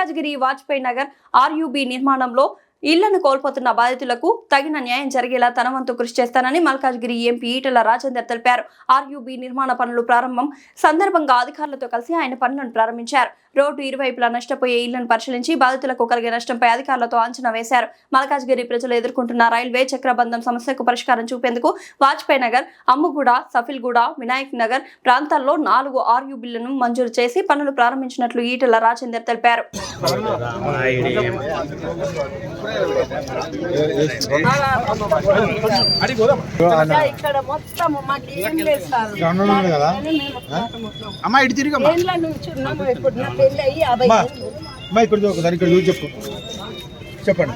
Malkajgiri Vajpayee Nagar RUB నిర్మాణంలో ఇళ్లను కోల్పోతున్న బాధితులకు తగిన న్యాయం జరిగేలా తన వంతు కృషి చేస్తానని మల్కాజ్గిరి ఎంపీ ఈటెల రాజేందర్ తెలిపారు. ఆర్యూబీ నిర్మాణ పనులు ప్రారంభం సందర్భంగా అధికారులతో కలిసి ఆయన పనులను ప్రారంభించారు. రోడ్డు ఇరువైపులా నష్టపోయే ఇళ్లను పరిశీలించి బాధితులకు కలిగే నష్టంపై అధికారులతో అంచనా వేశారు. మల్కాజ్గిరి ప్రజలు ఎదుర్కొంటున్న రైల్వే చక్రబంధం సమస్యకు పరిష్కారం చూపేందుకు వాజ్పేయి నగర్, అమ్ముగూడ, సఫిల్గూడ, వినాయక్ నగర్ ప్రాంతాల్లో 4 ఆర్యూబీలను మంజూరు చేసి పనులు ప్రారంభించినట్లు ఈటెల రాజేందర్ తెలిపారు. ఇక్కడ మొత్తం మాకు ఏం లేదు సార్. అమ్మా ఇటు తిరిగమ్మా. ఇప్పుడు నా పెళ్ళి అయ్యి 50 అమ్మా ఇక్కడ ఒకసారి ఇక్కడ చూసి చెప్పండి.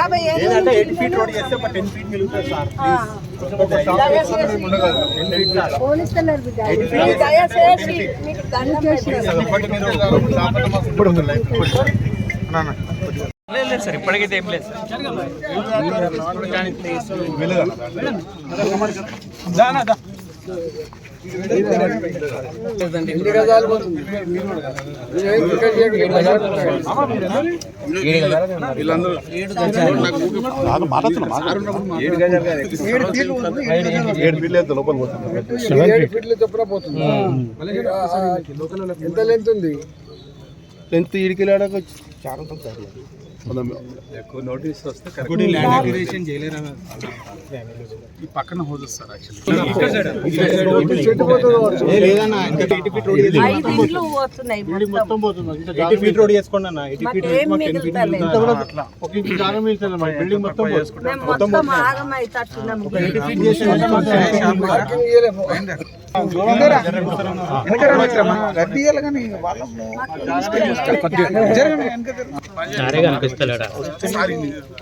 50 ఏళ్ళు 8 ఫీట్ రోడ్ చేస్తే ఒక 10 ఫీట్ మిగులుతుంది సార్. పోలీసున్నారు బిడ్డ. దయచేసి మీకు దండం లేదు సార్, ఇప్పటికైతే ఏం లేదు ఎంత లెంత్ ఉంది? లెంత్ ఇడికి చాలా ఎక్కువ నోటీస్ వస్తే ఈ పక్కన హోజెస్ సార్. ఫీట్ రోడ్ చేసుకోండి అన్న. 80 ఫీట్ బిల్డింగ్ మొత్తం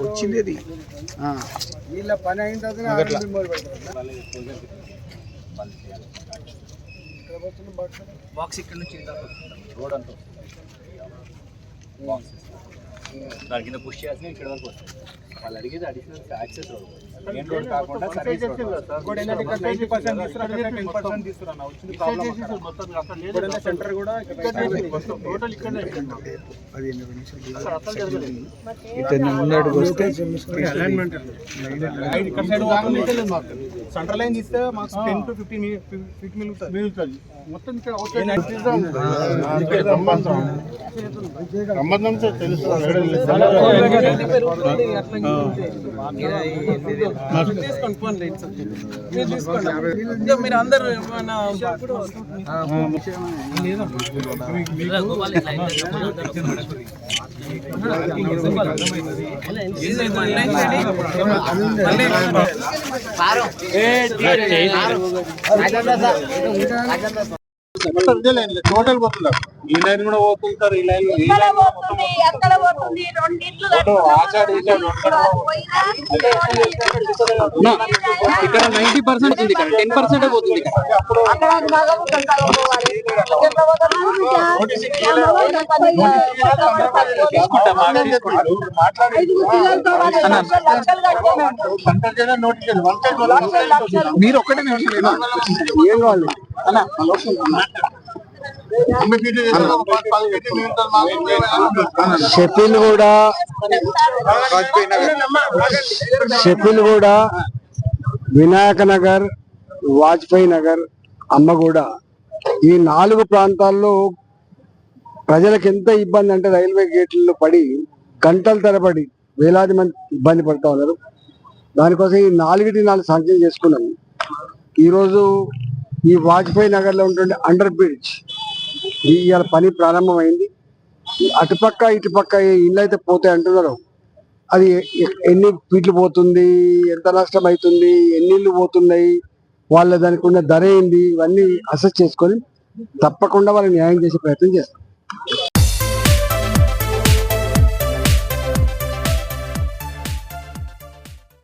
వచ్చింది వీళ్ళ పని అయిన తర్వాత బాక్స్ ఇక్కడ నుంచి రోడ్ అంతా దాని కింద పుష్ చేసి ఇక్కడ వరకు వస్తుంది. వాళ్ళు అడిగేది additional access road, main road కాకుండా సర్వీస్ రోడ్. సెంటర్ కూడా సెంట్రల్ లైన్ తీస్తే మాకు 10 to 15 ఫీట్ మిగులుతుంది మొత్తం. ఇక్కడ సంబంధం తెలుసు. మీరు అందరూ టోటల్ పోతుంది. ఈ లైన్ కూడా పోతుంటారు. ఈ లైన్ ఇక్కడ 90% ఉంది, ఇక్కడ 10% పోతుంది. మీరు ఒక్కటే ఏం కావాలి అన్న? షెఫిల్గూడ, వినాయక నగర్, వాజ్పేయి నగర్, అమ్మగూడ ఈ 4 ప్రాంతాల్లో ప్రజలకు ఎంత ఇబ్బంది అంటే రైల్వే గేట్లలో పడి గంటల తరబడి వేలాది మంది ఇబ్బంది పడుతూ ఉన్నారు. దానికోసం ఈ 4 శాంక్షన్ చేసుకున్నాం. ఈరోజు ఈ వాజ్పేయి నగర్ లో ఉంటుండే అండర్ బ్రిడ్జ్ ఇవాళ పని ప్రారంభమైంది. అటుపక్క ఇటుపక్క ఇల్లు అయితే పోతాయి అంటున్నారు. అది ఎన్ని ఫీట్లు పోతుంది, ఎంత నష్టం అవుతుంది, ఎన్ని ఇళ్ళు పోతున్నాయి, వాళ్ళ దానికి ఉన్న ధర ఏంది, ఇవన్నీ అసెస్ చేసుకొని తప్పకుండా వాళ్ళని న్యాయం చేసే ప్రయత్నం చేస్తాం.